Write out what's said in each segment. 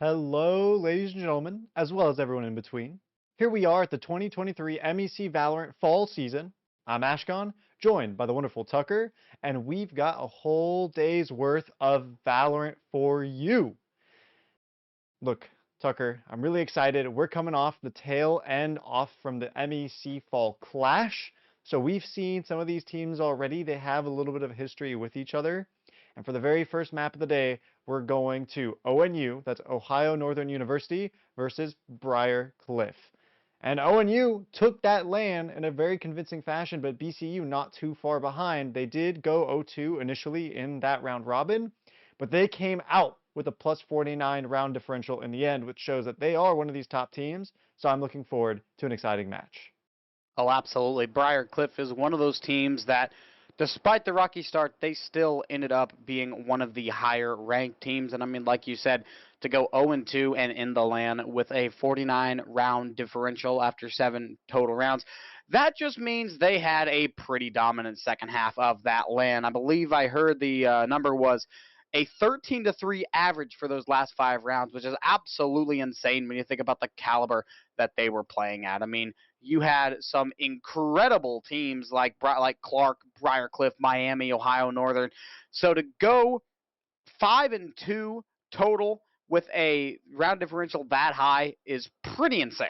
Hello, ladies and gentlemen, as well as everyone in between. Here we are at the 2023 MEC Valorant Fall Season. I'm Ashcon, joined by the wonderful Tucker, and we've got a whole day's worth of Valorant for you. Look, Tucker, I'm really excited. We're coming off the tail end off from the MEC Fall Clash. So we've seen some of these teams already. They have a little bit of history with each other. And for the very first map of the day, we're going to ONU, that's Ohio Northern University, versus Briar Cliff. And ONU took that LAN in a very convincing fashion, but BCU not too far behind. They did go 0-2 initially in that round robin, but they came out with a plus 49 round differential in the end, which shows that they are one of these top teams. So I'm looking forward to an exciting match. Oh, absolutely. Briar Cliff is one of those teams that, despite the rocky start, they still ended up being one of the higher ranked teams. And I mean, like you said, to go 0-2 and in the LAN with a 49 round differential after 7 total rounds, that just means they had a pretty dominant second half of that LAN. I believe I heard the number was a 13-3 average for those last 5 rounds, which is absolutely insane when you think about the caliber that they were playing at. I mean, you had some incredible teams like Clark, Briarcliff, Miami, Ohio Northern. So to go 5-2 total with a round differential that high is pretty insane.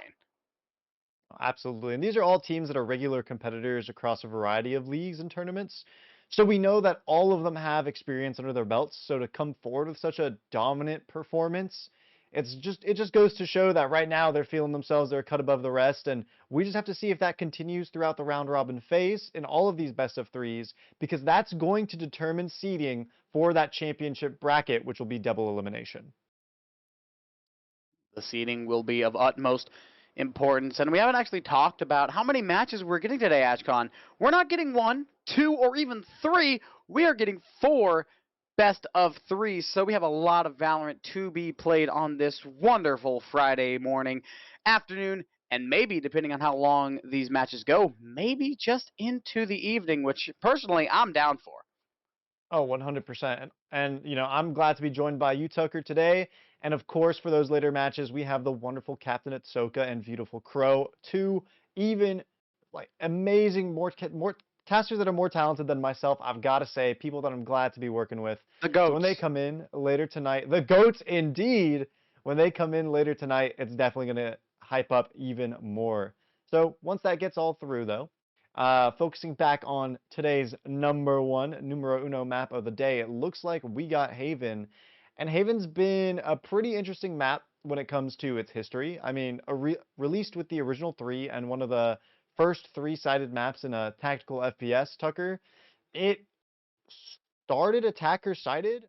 Absolutely. And these are all teams that are regular competitors across a variety of leagues and tournaments. So we know that all of them have experience under their belts. So to come forward with such a dominant performance, it just goes to show that right now they're feeling themselves, they're a cut above the rest. And we just have to see if that continues throughout the round robin phase in all of these best of threes, because that's going to determine seeding for that championship bracket, which will be double elimination. The seeding will be of utmost importance. And we haven't actually talked about how many matches we're getting today, Ashcon. We're not getting 1, 2, or even 3. We are getting 4 best of 3. So we have a lot of Valorant to be played on this wonderful Friday morning, afternoon, and maybe, depending on how long these matches go, maybe just into the evening, which personally I'm down for. Oh, 100%. And I'm glad to be joined by you, Tucker, today. And of course, for those later matches, we have the wonderful Captain Atsoka and Beautiful Crow, two even like amazing more casters that are more talented than myself. I've got to say, people that I'm glad to be working with. The So when they GOATs. come in later tonight, the goats indeed. When they come in later tonight, it's definitely going to hype up even more. So once that gets all through, though. Focusing back on today's numero uno map of the day, it looks like we got Haven. And Haven's been a pretty interesting map when it comes to its history. I mean, released with the original 3 and one of the first 3-sided maps in a tactical FPS, Tucker, it started attacker-sided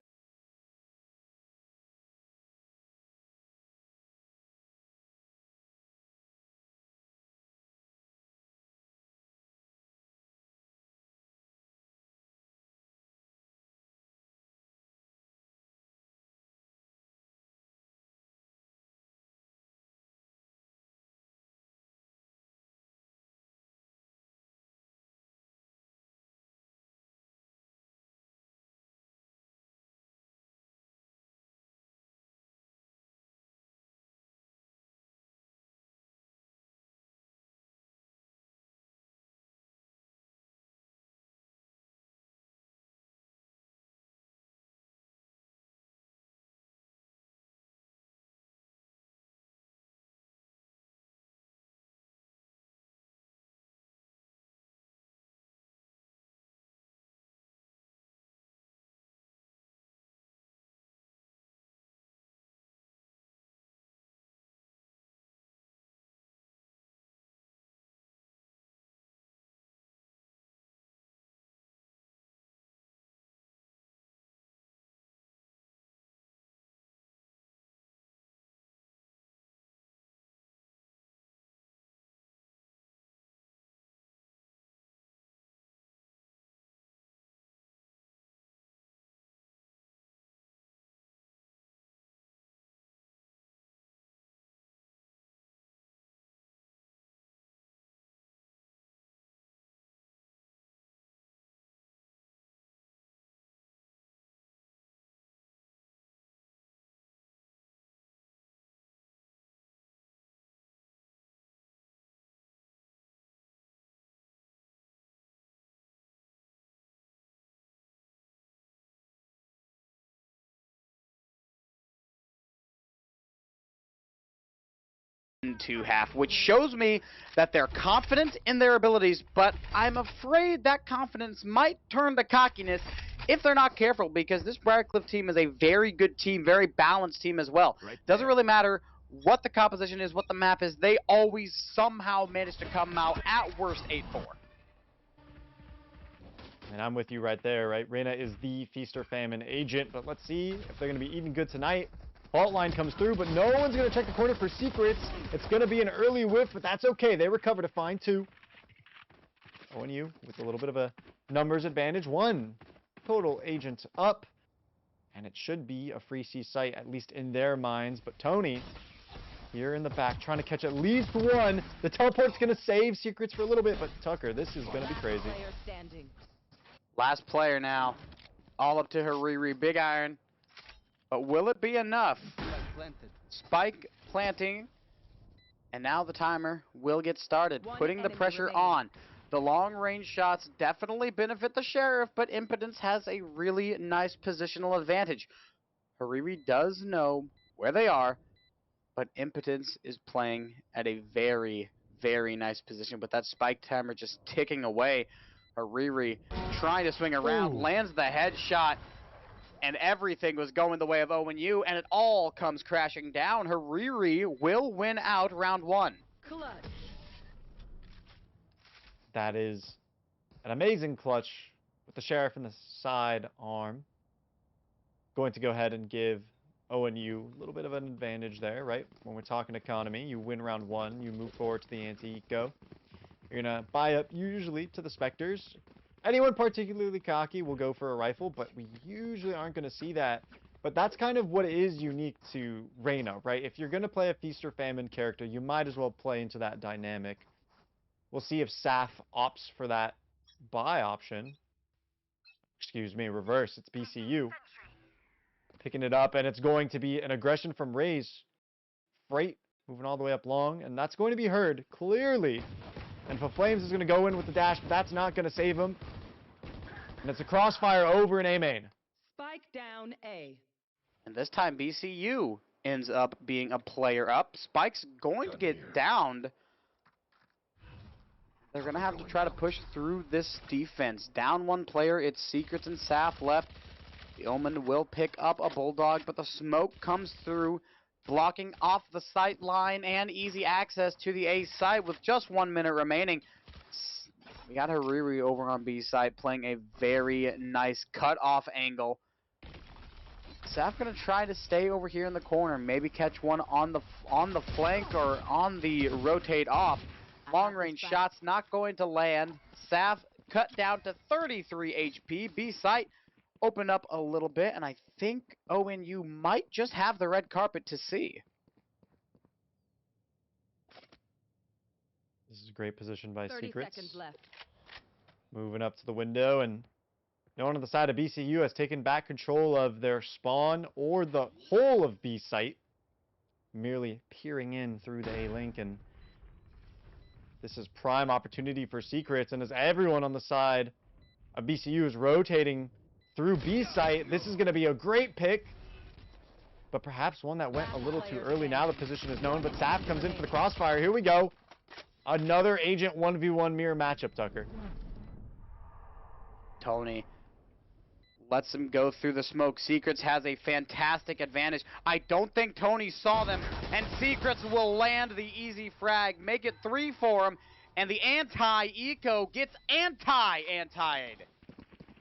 into half, which shows me that they're confident in their abilities, but I'm afraid that confidence might turn to cockiness if they're not careful, because this Briarcliff team is a very good team, very balanced team as well. Doesn't really matter what the composition is, what the map is, they always somehow manage to come out at worst 8-4. And I'm with you right there, right? Reyna is the feast or famine agent, but let's see if they're going to be eating good tonight. Fault line comes through, but no one's going to check the corner for secrets. It's going to be an early whiff, but that's okay. They recover to find 2. ONU with a little bit of a numbers advantage. 1 total agent up, and it should be a free C site, at least in their minds. But Tony here in the back trying to catch at least 1. The teleport's going to save secrets for a little bit, but Tucker, this is going to be crazy. Last player now, all up to Hariri, big iron, but will it be enough? Spike planting, and now the timer will get started, putting the pressure on. The long-range shots definitely benefit the Sheriff, but Impotence has a really nice positional advantage. Hariri does know where they are, but Impotence is playing at a very, very nice position, but that spike timer just ticking away. Hariri trying to swing around, lands the headshot, and everything was going the way of ONU, and it all comes crashing down. Hariri will win out round 1. Clutch. That is an amazing clutch with the Sheriff in the side arm. Going to go ahead and give ONU a little bit of an advantage there, right? When we're talking economy, you win round 1, you move forward to the anti-eco. You're going to buy up usually to the Spectres. Anyone particularly cocky will go for a rifle, but we usually aren't going to see that. But that's kind of what is unique to Reyna, right? If you're going to play a Feast or Famine character, you might as well play into that dynamic. We'll see if Saf opts for that buy option. Excuse me, reverse. It's BCU. Picking it up, and it's going to be an aggression from Raze. Freight moving all the way up long, and that's going to be heard clearly. And Flames is going to go in with the dash, but that's not going to save him. And it's a crossfire over in A main. Spike down A. And this time BCU ends up being a player up. Spike's going to get downed. They're going to have to try to push through this defense. Down 1 player, it's Secrets and Saf left. The Omen will pick up a Bulldog, but the smoke comes through, blocking off the sight line and easy access to the A site with just 1 minute remaining. We got Hariri over on B site playing a very nice cut-off angle. Saf gonna try to stay over here in the corner, maybe catch one on the flank or on the rotate off. Long range shots not going to land. Saf cut down to 33 HP. B site open up a little bit, and I think ONU might just have the red carpet to see. This is a great position by 30 Secrets. seconds left. Moving up to the window, and no one on the side of BCU has taken back control of their spawn or the whole of B site. Merely peering in through the A link, and this is prime opportunity for Secrets. And as everyone on the side of BCU is rotating through B site, this is going to be a great pick, but perhaps one that went a little too early. Now the position is known, but Saf comes in for the crossfire. Here we go. Another agent 1v1 mirror matchup, Tucker. Tony lets him go through the smoke. Secrets has a fantastic advantage. I don't think Tony saw them, and Secrets will land the easy frag, make it 3 for him, and the anti-eco gets anti-anti'd.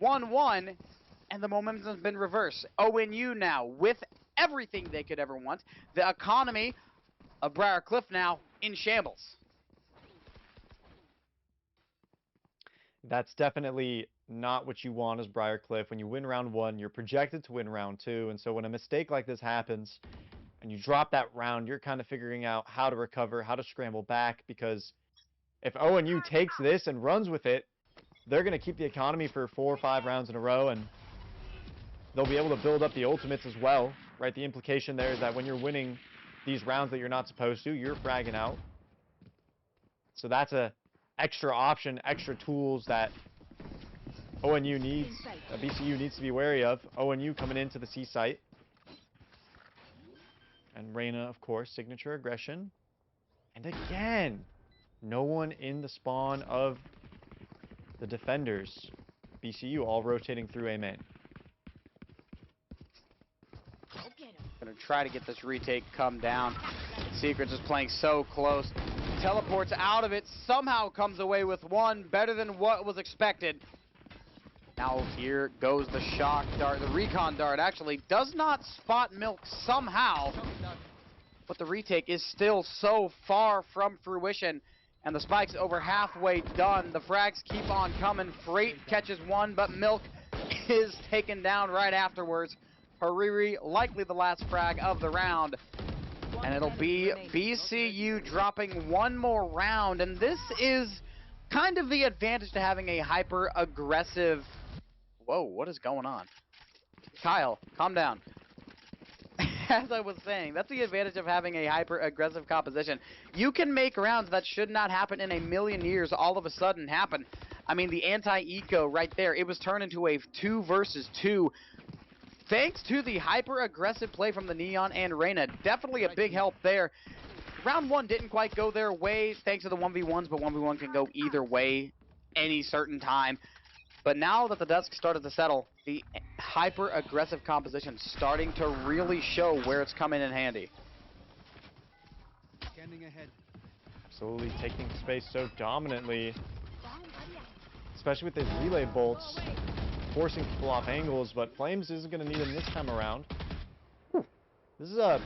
1-1, and the momentum's been reversed. ONU now, with everything they could ever want. The economy of Briarcliff now in shambles. That's definitely not what you want as Briarcliff. When you win round 1, you're projected to win round 2, and so when a mistake like this happens and you drop that round, you're kind of figuring out how to recover, how to scramble back, because if ONU takes this and runs with it, they're going to keep the economy for 4 or 5 rounds in a row, and they'll be able to build up the ultimates as well, right? The implication there is that when you're winning these rounds that you're not supposed to, you're fragging out. So that's a extra option, extra tools that ONU needs, BCU needs to be wary of. ONU coming into the C site. And Reyna, of course, signature aggression. And again, no one in the spawn of the defenders. BCU all rotating through A main. Gonna try to get this retake come down. Secrets is playing so close. Teleports out of it, somehow comes away with one, better than what was expected. Now here goes the shock dart, the recon dart actually does not spot Milk somehow. But the retake is still so far from fruition. And the spike's over halfway done. The frags keep on coming. Freight catches one, but Milk is taken down right afterwards. Hariri, likely the last frag of the round. And it'll be BCU dropping one more round. And this is kind of the advantage to having a hyper-aggressive... Whoa, what is going on? Kyle, calm down. As I was saying, that's the advantage of having a hyper-aggressive composition. You can make rounds that should not happen in a million years all of a sudden happen. I mean, the anti-eco right there, it was turned into a 2 versus 2. Thanks to the hyper-aggressive play from the Neon and Reyna. Definitely a big help there. Round 1 didn't quite go their way thanks to the 1v1s, but 1v1 can go either way any certain time. But now that the dusk started to settle, the hyper-aggressive composition starting to really show where it's coming in handy. Scanning ahead. Absolutely taking space so dominantly, especially with his relay bolts, forcing people off angles, but Flames isn't going to need him this time around. This is a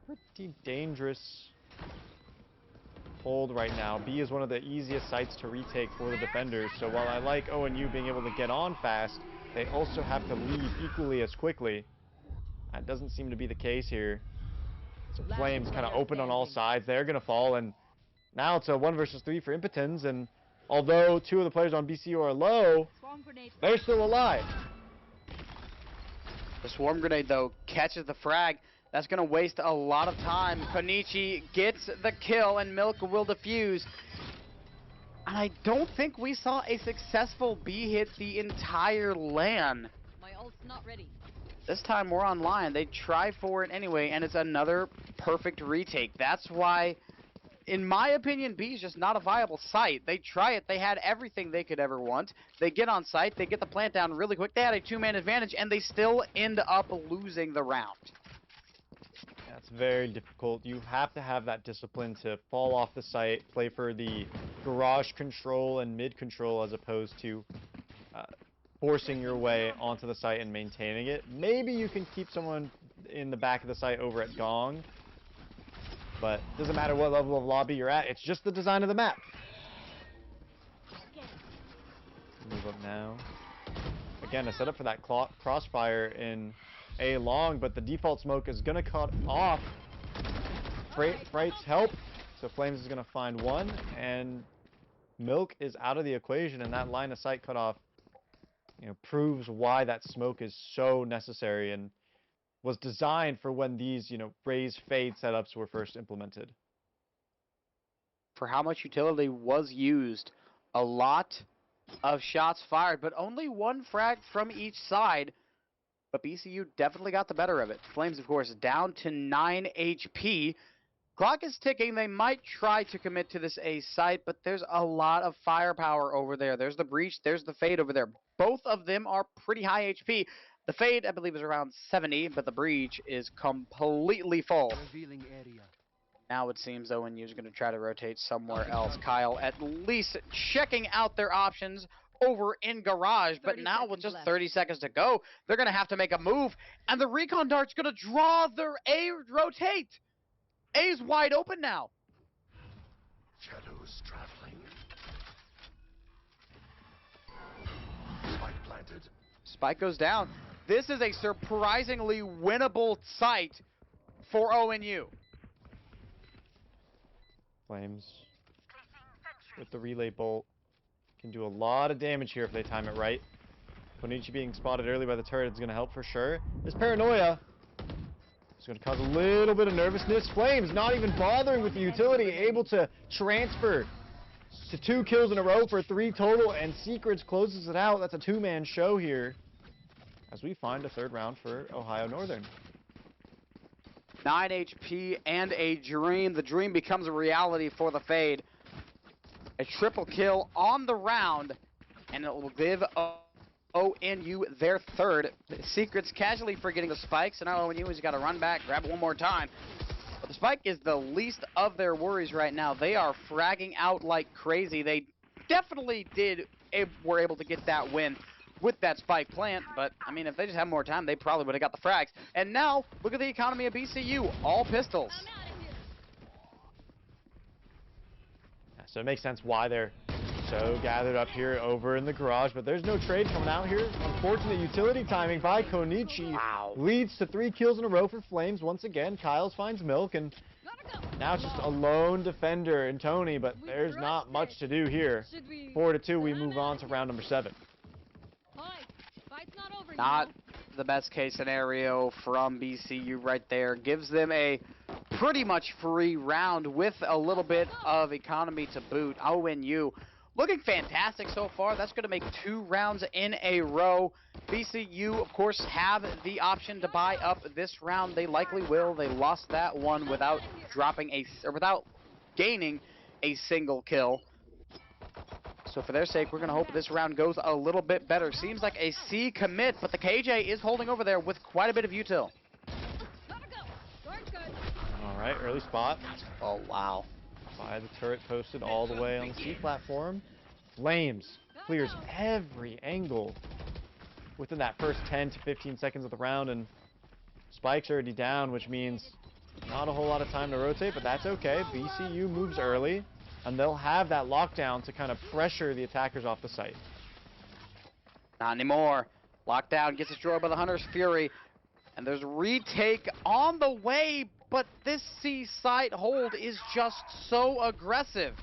pretty dangerous hold right now. B is one of the easiest sites to retake for the defenders, so while I like ONU being able to get on fast, they also have to leave equally as quickly. That doesn't seem to be the case here. So Flames kind of open on all sides. They're going to fall, and now it's a 1 versus 3 for Impotens, and although 2 of the players on BCU are low, they're still alive. The swarm grenade, though, catches the frag. That's going to waste a lot of time. Konichi gets the kill, and Milk will defuse. And I don't think we saw a successful B hit the entire LAN. My ult's not ready. This time we're online. They try for it anyway, and it's another perfect retake. That's why, in my opinion, B is just not a viable site. They try it. They had everything they could ever want. They get on site. They get the plant down really quick. They had a 2-man advantage, and they still end up losing the round. That's very difficult. You have to have that discipline to fall off the site, play for the garage control and mid control as opposed to forcing your way onto the site and maintaining it. Maybe you can keep someone in the back of the site over at Gong, but it doesn't matter what level of lobby you're at. It's just the design of the map. Move up now. Again, a setup for that crossfire in A long, but the default smoke is going to cut off Freight's help. So Flames is going to find one, and Milk is out of the equation, and that line of sight cutoff, proves why that smoke is so necessary and was designed for when these, raise fade setups were first implemented. For how much utility was used, a lot of shots fired, but only 1 frag from each side. But BCU definitely got the better of it. Flames, of course, down to 9 HP. Clock is ticking. They might try to commit to this A site, but there's a lot of firepower over there. There's the Breach. There's the Fade over there. Both of them are pretty high HP. The Fade, I believe, is around 70, but the Breach is completely full. Revealing area. Now it seems ONU is going to try to rotate somewhere else. Kyle at least checking out their options over in garage, but now with just 30 seconds to go, they're going to have to make a move, and the recon dart's going to draw their A rotate. A's wide open now. Shadows traveling. Spike planted. Spike goes down. This is a surprisingly winnable site for ONU. Flames with the relay bolt can do a lot of damage here if they time it right. Konichi being spotted early by the turret is going to help for sure. This paranoia is going to cause a little bit of nervousness. Flames not even bothering with the utility, able to transfer to 2 kills in a row for 3 total, and Secrets closes it out. That's a 2-man show here as we find a 3rd round for Ohio Northern. 9 HP and a dream. The dream becomes a reality for the Fade. A triple kill on the round, and it will give ONU their third. Secrets casually forgetting the spikes, and now ONU has got to run back, grab it one more time. But the spike is the least of their worries right now. They are fragging out like crazy. They definitely were able to get that win with that spike plant, but I mean, if they just had more time, they probably would have got the frags. And now, look at the economy of BCU, all pistols. Yeah, so it makes sense why they're so gathered up here over in the garage, but there's no trade coming out here. Unfortunate utility timing by Konichi. Wow. Leads to 3 kills in a row for Flames once again. Kyles finds Milk, and now it's just a lone defender in Tony, but there's not much to do here. 4-2, we move on to round number 7. Not the best case scenario from BCU right there. Gives them a pretty much free round with a little bit of economy to boot. ONU looking fantastic so far. That's going to make 2 rounds in a row. BCU, of course, have the option to buy up this round. They likely will. They lost that one without without gaining a single kill. So for their sake, we're going to hope this round goes a little bit better. Seems like a C commit, but the KJ is holding over there with quite a bit of util. All right, early spot. Oh, wow. By the turret posted all the way on the C platform. Flames clears every angle within that first 10 to 15 seconds of the round, and Spike's already down, which means not a whole lot of time to rotate, but that's okay. BCU moves early, and they'll have that lockdown to kind of pressure the attackers off the site. Not anymore. Lockdown gets destroyed by the Hunter's Fury, and there's retake on the way, but this C site hold is just so aggressive.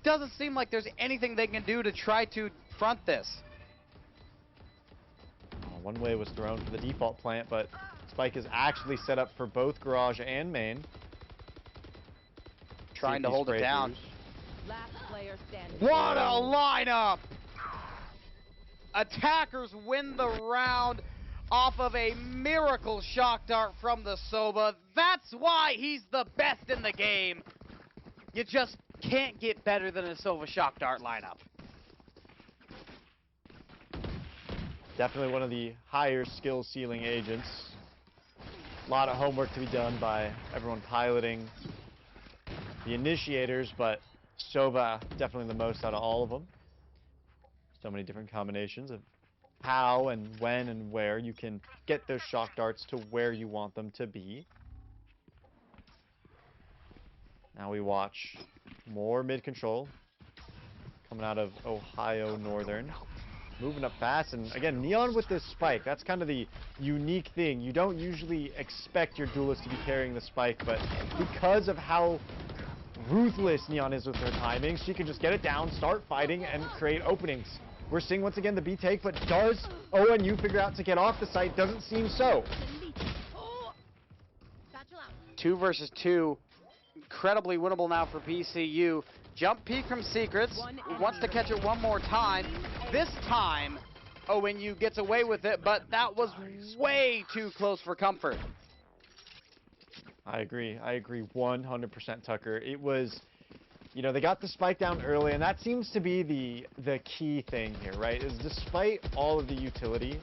Doesn't seem like there's anything they can do to try to front this. One way was thrown for the default plant, but Spike is actually set up for both garage and main. Trying to hold it down. Last player standing. What a lineup! Attackers win the round off of a miracle shock dart from the Soba. That's why he's the best in the game. You just can't get better than a Soba shock dart lineup. Definitely one of the higher skill ceiling agents. A lot of homework to be done by everyone piloting the initiators, but Sova definitely the most out of all of them. So many different combinations of how and when and where you can get those shock darts to where you want them to be. Now we watch more mid-control coming out of Ohio Northern. Moving up fast, and again, Neon with this spike. That's kind of the unique thing. You don't usually expect your duelist to be carrying the spike, but because of how ruthless Neon is with her timing, she can just get it down, start fighting, and create openings. We're seeing once again the B take, but does ONU figure out to get off the site? Doesn't seem so. 2 versus 2. Incredibly winnable now for BCU. Jump peek from Secrets. Wants to catch it one more time. This time, ONU gets away with it, but that was way too close for comfort. I agree 100%, Tucker. It was, you know, they got the spike down early, and that seems to be the key thing here, right? Is despite all of the utility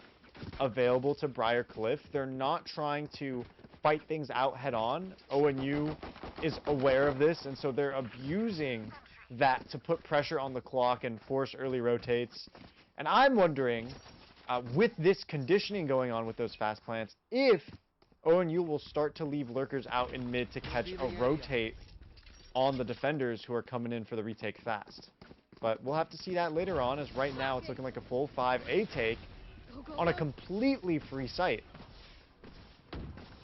available to Briarcliff, they're not trying to fight things out head on. ONU is aware of this, and so they're abusing that to put pressure on the clock and force early rotates. And I'm wondering, with this conditioning going on with those fast plants, if ONU will start to leave lurkers out in mid to catch a rotate on the defenders who are coming in for the retake fast. But we'll have to see that later on, as right now it's looking like a full 5A take on a completely free site.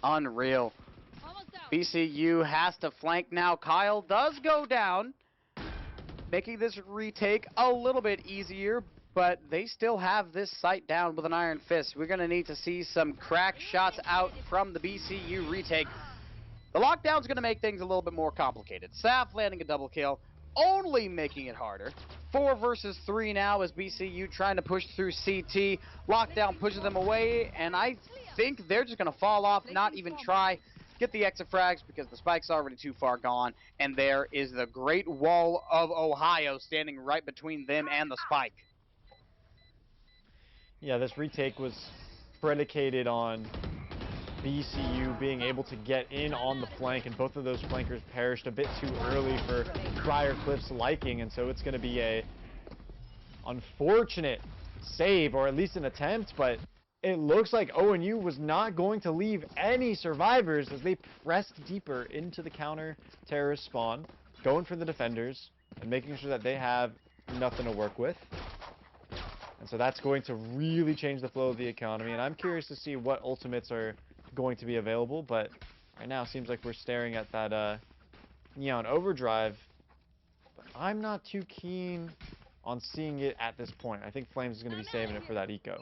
Unreal. BCU has to flank now. Kyle does go down, making this retake a little bit easier, but they still have this site down with an iron fist. We're going to need to see some crack shots out from the BCU retake. The lockdown's going to make things a little bit more complicated. Saf landing a double kill, only making it harder. 4 versus 3 now as BCU trying to push through CT. Lockdown pushes them away, and I think they're just going to fall off, not even try get the extra frags because the spike's already too far gone, and there is the Great Wall of Ohio standing right between them and the spike. Yeah, this retake was predicated on BCU being able to get in on the flank, and both of those flankers perished a bit too early for Briarcliff's liking, and so it's going to be a unfortunate save, or at least an attempt, but it looks like ONU was not going to leave any survivors as they pressed deeper into the counter-terrorist spawn, going for the defenders and making sure that they have nothing to work with. And so that's going to really change the flow of the economy, and I'm curious to see what ultimates are going to be available, but right now it seems like we're staring at that Neon Overdrive, but I'm not too keen on seeing it at this point. I think Flames is going to be saving it for that eco.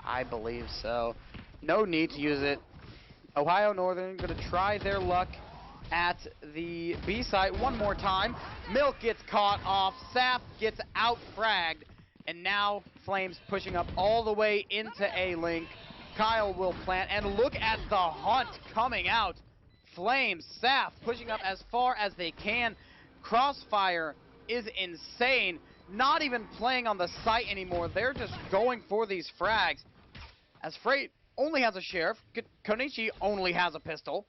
I believe so. No need to use it. Ohio Northern going to try their luck at the B site one more time. Milk gets caught off. Saf gets out-fragged. And now Flames pushing up all the way into A-Link. Kyle will plant. And look at the hunt coming out. Flames, Saf pushing up as far as they can. Crossfire is insane. Not even playing on the site anymore. They're just going for these frags. As Freight only has a sheriff, Konichi only has a pistol.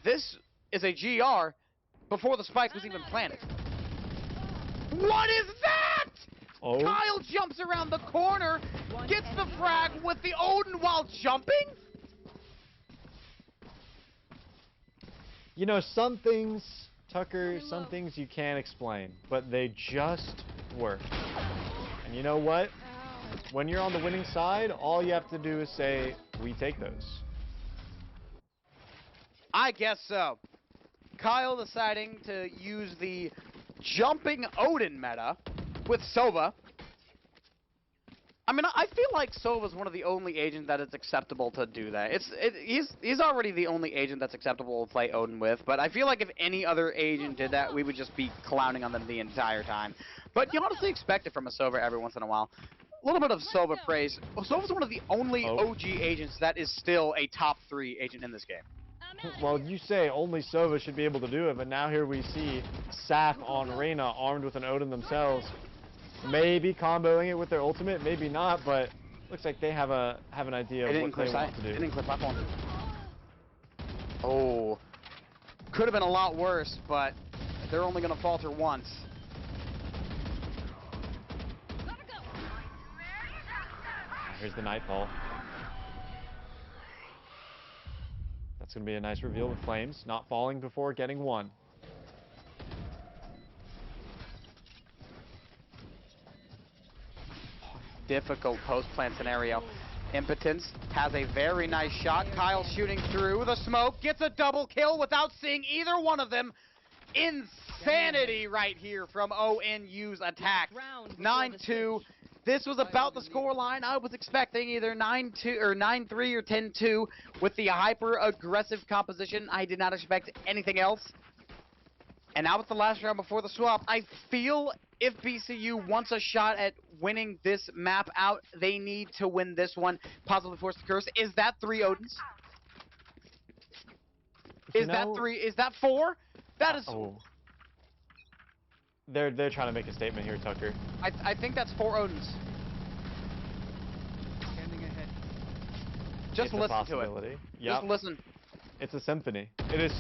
This is a GR before the spike was even planted. What is that? Oh. Kyle jumps around the corner, gets the frag with the Odin while jumping? You know, some things, Tucker, some things you can't explain, but they just work. And you know what? When you're on the winning side, all you have to do is say, we take those. I guess so. Kyle deciding to use the jumping Odin meta with Sova. I mean, I feel like Sova's one of the only agents that is acceptable to do that. He's already the only agent that's acceptable to play Odin with, but I feel like if any other agent did that, we would just be clowning on them the entire time. But you honestly expect it from a Sova every once in a while. A little bit of Sova praise. Sova's one of the only OG agents that is still a top 3 agent in this game. Well, you say only Sova should be able to do it, but now here we see Saf on Reyna armed with an Odin themselves. Maybe comboing it with their ultimate, maybe not, but looks like they have an idea of what they want to do. Didn't clip platform. Oh, could have been a lot worse, but they're only going to falter once. Here's the Nightfall. That's going to be a nice reveal with Flames, not falling before getting one. Difficult post-plant scenario. Impotence has a very nice shot. Kyle shooting through the smoke, gets a double kill without seeing either one of them. Insanity right here from ONU's attack. 9-2. This was about the scoreline I was expecting, either 9-2 or 9-3 or 10-2 with the hyper-aggressive composition. I did not expect anything else. And now with the last round before the swap, I feel if BCU wants a shot at winning this map out, they need to win this one, possibly force the curse. Is that 3 Odins? Is that 3? Is that 4? That is... Oh. They're trying to make a statement here, Tucker. I think that's 4 Odins. Standing ahead. Just It's listen to it. Yep. Just listen. It's a symphony. It is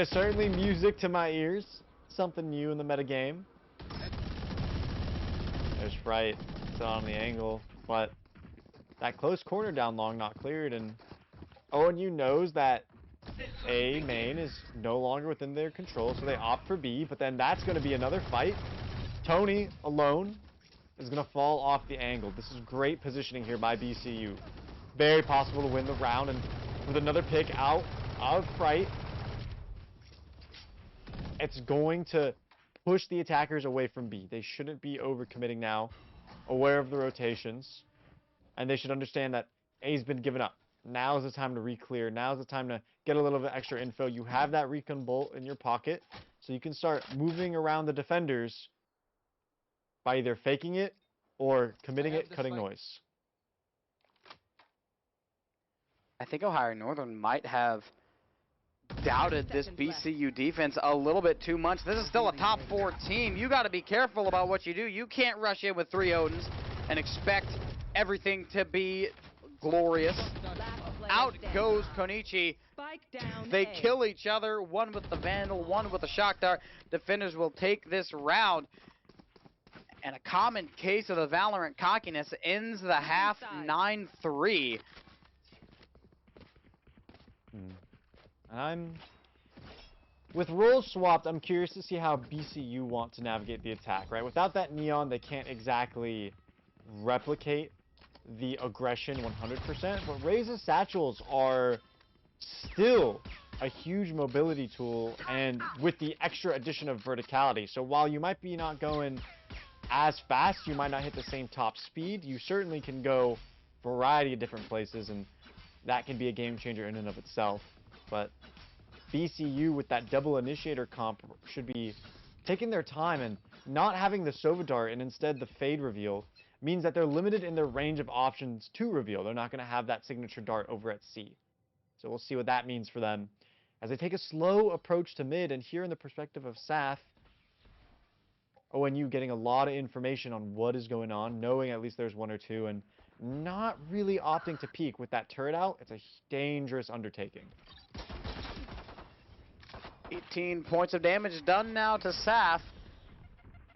certainly music to my ears. Something new in the metagame. There's Fright. It's on the angle, but that close corner down long not cleared, and ONU knows that A main is no longer within their control, so they opt for B, but then that's going to be another fight. Tony, alone, is going to fall off the angle. This is great positioning here by BCU. Very possible to win the round, and with another pick out of Fright, it's going to push the attackers away from B. They shouldn't be overcommitting now, aware of the rotations, and they should understand that A's been given up. Now's the time to re-clear. Now's the time to get a little bit extra info. You have that recon bolt in your pocket, so you can start moving around the defenders by either faking it or committing it, cutting noise. I think Ohio Northern might have doubted this Seconds left. BCU defense a little bit too much. This is still a top 4 team. You got to be careful about what you do. You can't rush in with 3 Odins and expect everything to be glorious. Last player Out standing. goes Konichi. Spike down. They A. kill each other, one with the Vandal, one with the Shock Dart. Defenders will take this round. And a common case of the Valorant cockiness ends the half 9-3. And with roles swapped, I'm curious to see how BCU want to navigate the attack, right? Without that Neon, they can't exactly replicate the aggression 100%, but Raze's satchels are still a huge mobility tool, and with the extra addition of verticality. So while you might be not going as fast, you might not hit the same top speed, you certainly can go a variety of different places, and that can be a game changer in and of itself. But BCU with that double initiator comp should be taking their time, and not having the Sova Dart and instead the Fade reveal means that they're limited in their range of options to reveal. They're not going to have that signature dart over at C. So we'll see what that means for them as they take a slow approach to mid. And here in the perspective of SAF, ONU getting a lot of information on what is going on, knowing at least there's 1 or 2, and not really opting to peek with that turret out. It's a dangerous undertaking. 18 points of damage done now to SAF.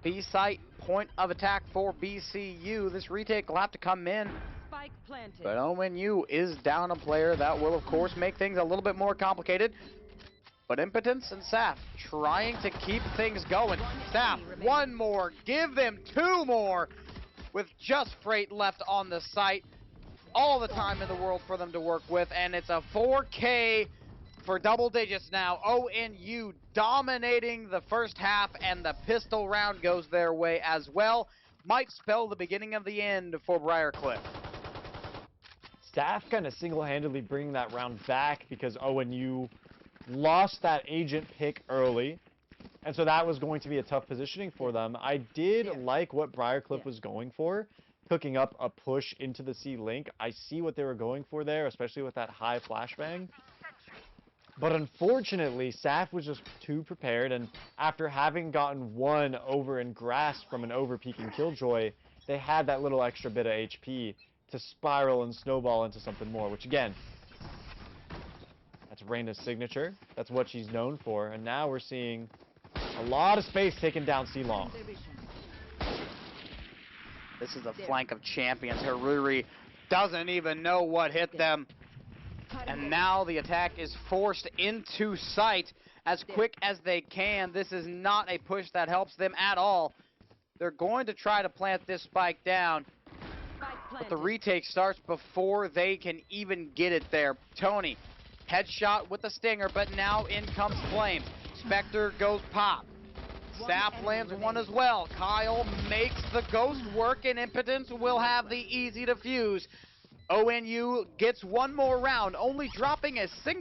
B site point of attack for BCU. This retake will have to come in, Spike planted. but ONU is down a player. That will, of course, make things a little bit more complicated. But Impotence and SAF trying to keep things going. SAF, 1 more. Give them 2 more with just Freight left on the site. All the time in the world for them to work with, and it's a 4K for double digits now. ONU dominating the first half, and the pistol round goes their way as well. Might spell the beginning of the end for Briarcliff. Staff kind of single-handedly bringing that round back because ONU lost that agent pick early, and so that was going to be a tough positioning for them. I did like what Briarcliff was going for, cooking up a push into the C link. I see what they were going for there, especially with that high flashbang. But unfortunately, SAF was just too prepared, and after having gotten 1 over in grass from an over-peeking Killjoy, they had that little extra bit of HP to spiral and snowball into something more, which again, that's Reyna's signature. That's what she's known for, and now we're seeing a lot of space taken down C-Long. This is a flank of champions. Haruri doesn't even know what hit them. And now the attack is forced into sight as quick as they can. This is not a push that helps them at all. They're going to try to plant this spike down, but the retake starts before they can even get it there. Tony, headshot with the stinger, but now in comes Flame. Spectre goes pop. Staff lands 1 as well. Kyle makes the ghost work, and Impotence will have the easy defuse. ONU gets 1 more round, only dropping a single